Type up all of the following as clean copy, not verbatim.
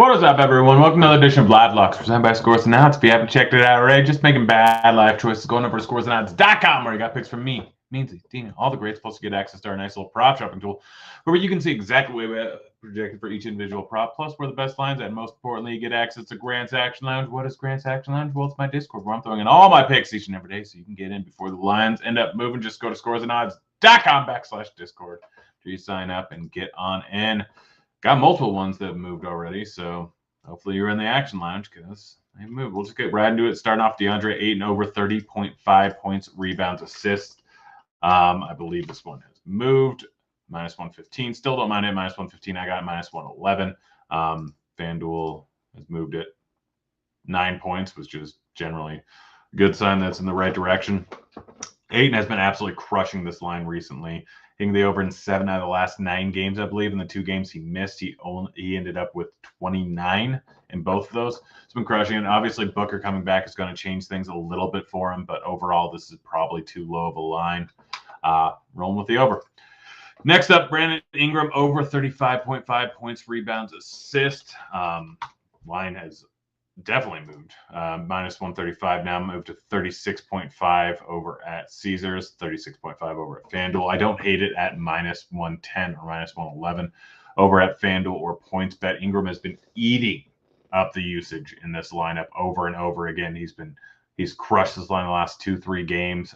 What is up, everyone? Welcome to another edition of Live Locks presented by Scores and Odds. If you haven't checked it out already, just making bad life choices. Going over to scoresandodds.com where you got picks from me, Meansy, Dina, all the greats, plus you get access to our nice little prop shopping tool where you can see exactly what we projected for each individual prop, plus where the best lines, and most importantly, you get access to Grant's Action Lounge. What is Grant's Action Lounge? Well, it's my Discord where I'm throwing in all my picks each and every day so you can get in before the lines end up moving. Just go to scoresandodds.com/Discord to sign up and get on in. Got multiple ones that have moved already, so hopefully you're in the action lounge because they moved. We'll just get right into it. Starting off, DeAndre Ayton over 30.5 points, rebounds, assists. I believe this one has moved. Minus 115. Still don't mind it. Minus 115. I got it minus 111. FanDuel has moved it 9 points, which is generally a good sign that's in the right direction. Ayton has been absolutely crushing this line recently. Hitting the over in 7 out of the last 9 games, I believe. In the 2 games he missed, he ended up with 29 in both of those. It's been crushing. And obviously, Booker coming back is going to change things a little bit for him. But overall, this is probably too low of a line. Rolling with the over. Next up, Brandon Ingram over 35.5 points, rebounds, assist. Line has definitely moved. Minus 135 now, moved to 36.5 over at Caesars, 36.5 over at FanDuel. I don't hate it at minus 110 or minus 111 over at FanDuel or PointsBet. Ingram has been eating up the usage in this lineup over and over again. He's crushed this line the last 2-3 games.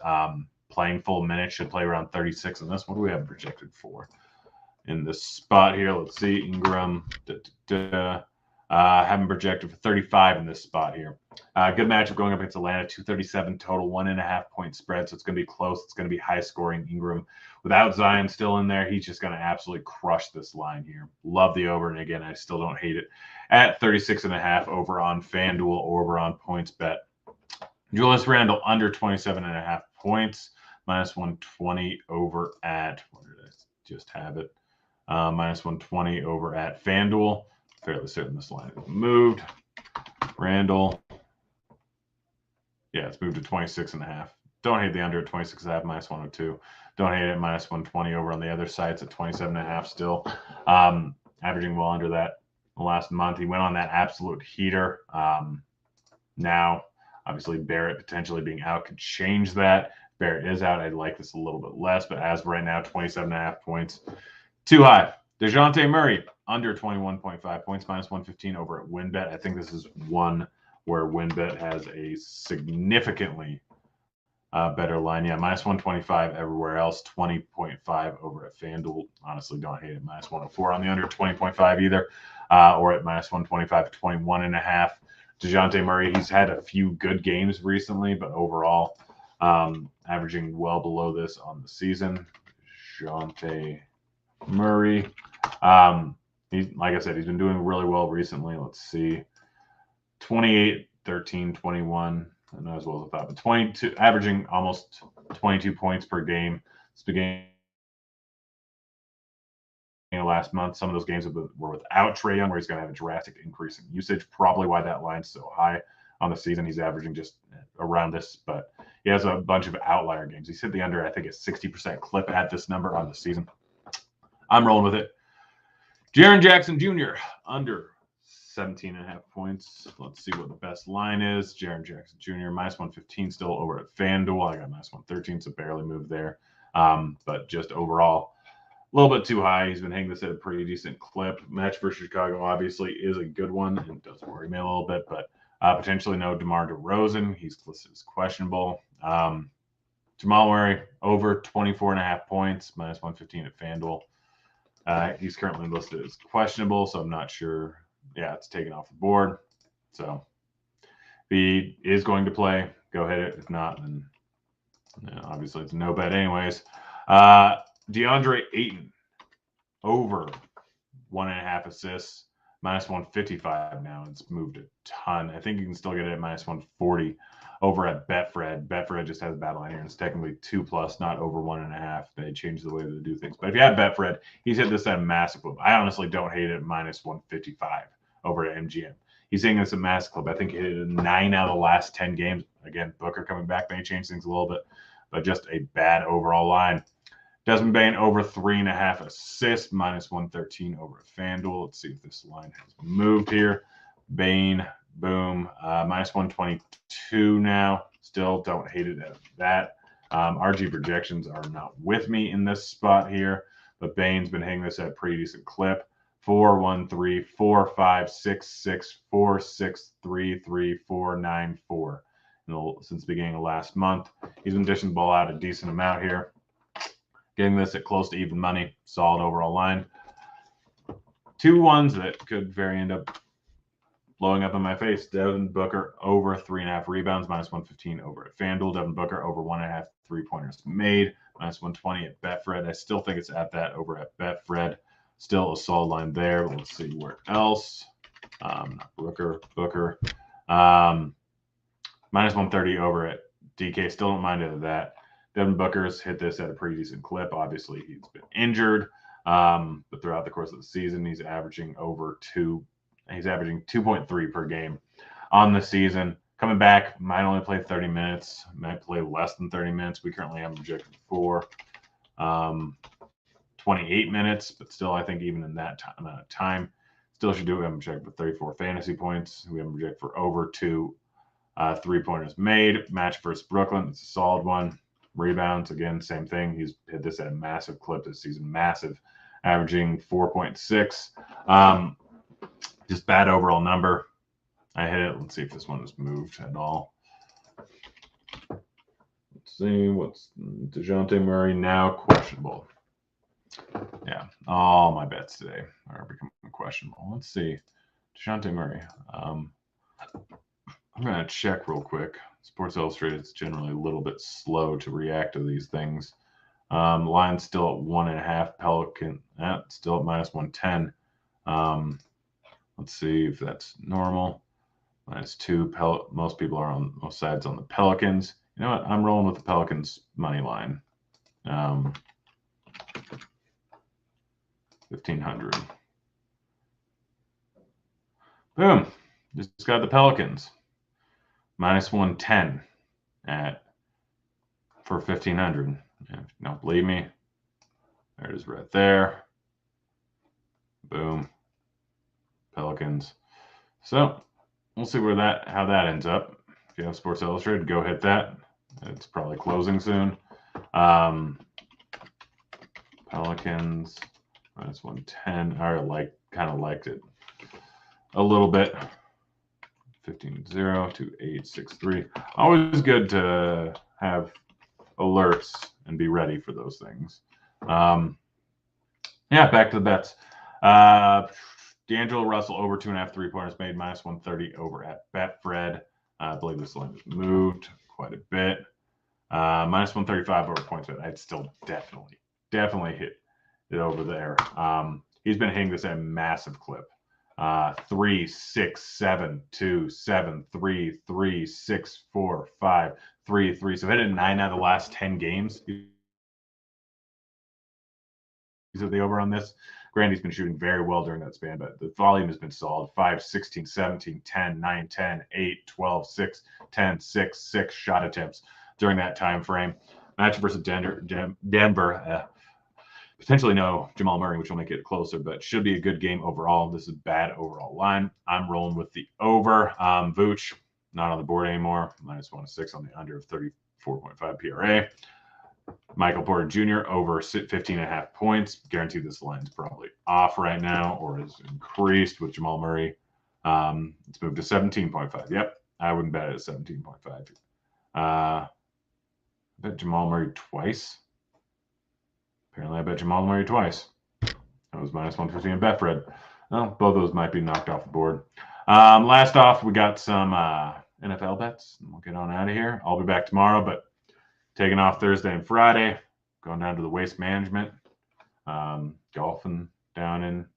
Playing full minutes, should play around 36 in this. What do we have projected for in this spot here? Let's see. Ingram. Haven't projected for 35 in this spot here. Good matchup going up against Atlanta, 237 total, 1.5 point spread. So it's going to be close. It's going to be high scoring. Ingram, without Zion still in there, he's just going to absolutely crush this line here. Love the over. And again, I still don't hate it at 36.5 over on FanDuel or over on PointsBet. Julius Randle under 27.5 points, minus 120 over at, where did I just have it? Minus 120 over at FanDuel. Fairly certain this line has moved. Randall. Yeah, it's moved to 26.5. Don't hate the under at 26.5, minus 102. Don't hate it, minus 120 over on the other sites at 27.5 still. Averaging well under that the last month. He went on that absolute heater. Now, obviously, Barrett potentially being out could change that. Barrett is out. I'd like this a little bit less, but as of right now, 27.5 points. Too high. DeJounte Murray, under 21.5 points, minus 115 over at WinBet. I think this is one where WinBet has a significantly better line. Yeah, minus 125 everywhere else, 20.5 over at FanDuel. Honestly, don't hate it. Minus 104 on the under, 20.5 either, or at minus 125 to 21.5. DeJounte Murray, he's had a few good games recently, but overall, averaging well below this on the season. DeJounte Murray. Like I said, he's been doing really well recently. Let's see. 28, 13, 21. Not as well as I thought, but 22, averaging almost 22 points per game. It's beginning of last month. Some of those games were without Trae Young, where he's going to have a drastic increase in usage. Probably why that line's so high on the season. He's averaging just around this, but he has a bunch of outlier games. He's hit the under, I think, a 60% clip at this number on the season. I'm rolling with it. Jaren Jackson Jr. under 17.5 points. Let's see what the best line is. Jaren Jackson Jr. minus 115 still over at FanDuel. I got minus 113, so barely moved there. But just overall, a little bit too high. He's been hitting this at a pretty decent clip. Match for Chicago obviously is a good one. It does worry me a little bit, but potentially no DeMar DeRozan. He's listed as questionable. Jamal Murray over 24.5 points, minus 115 at FanDuel. He's currently listed as questionable, so I'm not sure. Yeah, it's taken off the board. So if he is going to play, go hit it. If not, then obviously it's a no bet anyways. DeAndre Ayton over 1.5 assists, minus 155 now. It's moved a ton. I think you can still get it at minus 140 over at Betfred. Betfred just has a bad line here. It's technically 2+, not over 1.5. They changed the way they do things. But if you have Betfred, he's hit this at a massive clip. I honestly don't hate it at minus 155 over at MGM. He's hitting this at massive clip. I think he hit it in 9 out of the last 10 games. Again, Booker coming back may change things a little bit, but just a bad overall line. Desmond Bain over 3.5 assists, -113 over at FanDuel. Let's see if this line has moved here. Bain, boom, -122 now. Still don't hate it at that. RG projections are not with me in this spot here, but Bain's been hitting this at a pretty decent clip. 4, 1, 3, 4, 5, 6, 6, 4, 6, 3, 3, 4, 9, 4. Since the beginning of last month, he's been dishing the ball out a decent amount here. Getting this at close to even money, solid overall line. 2 ones that could very end up blowing up in my face. Devin Booker over 3.5 rebounds, -115 over at FanDuel. Devin Booker over 1.5 3-pointers made, -120 at Betfred. I still think it's at that over at Betfred. Still a solid line there. But let's see where else. Booker. -130 over at DK. Still don't mind it at that. Devin Booker's hit this at a pretty decent clip. Obviously, he's been injured, but throughout the course of the season, he's averaging over 2. He's averaging 2.3 per game on the season. Coming back, might only play 30 minutes, might play less than 30 minutes. We currently have him projected for 28 minutes, but still, I think even in that amount of time, still should do it. I'm projected for 34 fantasy points. We have him projected for over 2 3-pointers made. Match versus Brooklyn, it's a solid one. Rebounds, again, same thing. He's hit this at a massive clip this season, massive, averaging 4.6. Just bad overall number. I hit it. Let's see if this one has moved at all. Let's see. What's DeJounte Murray now questionable? Yeah, all my bets today are becoming questionable. Let's see. DeJounte Murray. I'm going to check real quick. Sports Illustrated is generally a little bit slow to react to these things. Line's still at 1.5. Pelican still at -110. Let's see if that's normal. -2. Most people are on most sides on the Pelicans. You know what? I'm rolling with the Pelicans money line. 1,500. Boom. Just got the Pelicans. -110 for 1,500. If you don't believe me, there it is right there. Boom. Pelicans. So we'll see how that ends up. If you have Sports Illustrated, go hit that. It's probably closing soon. Pelicans -110. I already kind of liked it a little bit. 15-0 to 863. Always good to have alerts and be ready for those things. Yeah, back to the bets. D'Angelo Russell over 2.5 3-pointers made, -130 over at Betfred. I believe this line has moved quite a bit. -135 over points bet. I'd still definitely hit it over there. He's been hitting this at a massive clip. 3, 6, 7, 2, 7, 3, 3, 6, 4, 5, 3, 3. So hit it 9 out of the last 10 games. These are the over on this. Grandy's been shooting very well during that span, but the volume has been solid. 5, 16, 17, 10, 9, 10, 8, 12, 6, 10, 6, 6 shot attempts during that time frame. Match versus Denver. Potentially no Jamal Murray, which will make it closer, but should be a good game overall. This is bad overall line. I'm rolling with the over. Vooch, not on the board anymore. -106 on the under of 34.5 PRA. Michael Porter Jr. over 15.5 points. Guaranteed this line's probably off right now or is increased with Jamal Murray. It's moved to 17.5. Yep, I wouldn't bet it at 17.5. I bet Jamal Murray twice. Apparently, I bet Jamal Murray twice. That was -115 at Betfred. Well, both of those might be knocked off the board. Last off, we got some NFL bets. We'll get on out of here. I'll be back tomorrow, but taking off Thursday and Friday. Going down to the Waste Management. Golfing down in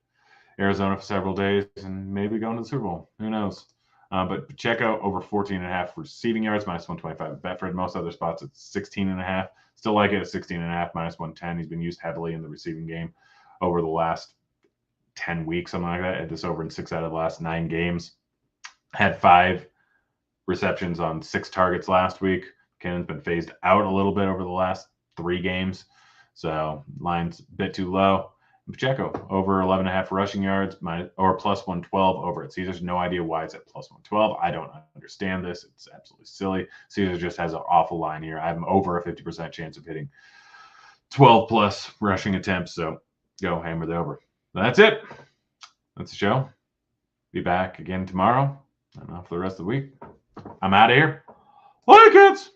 Arizona for several days and maybe going to the Super Bowl. Who knows? But check out over 14.5 receiving yards, -125 at Betfred. Most other spots, it's 16.5. Still like it at 16.5, -110. He's been used heavily in the receiving game over the last 10 weeks, something like that. Had this over in 6 out of the last 9 games. Had 5 receptions on 6 targets last week. Cannon's been phased out a little bit over the last 3 games. So line's a bit too low. Pacheco over 11.5 rushing yards, or plus 112 over at Caesars. No idea why it's at plus 112. I don't understand this. It's absolutely silly. Caesars just has an awful line here. I have him over a 50% chance of hitting 12 plus rushing attempts. So go hammer the over. That's it. That's the show. Be back again tomorrow. And for the rest of the week. I'm out of here. Like it.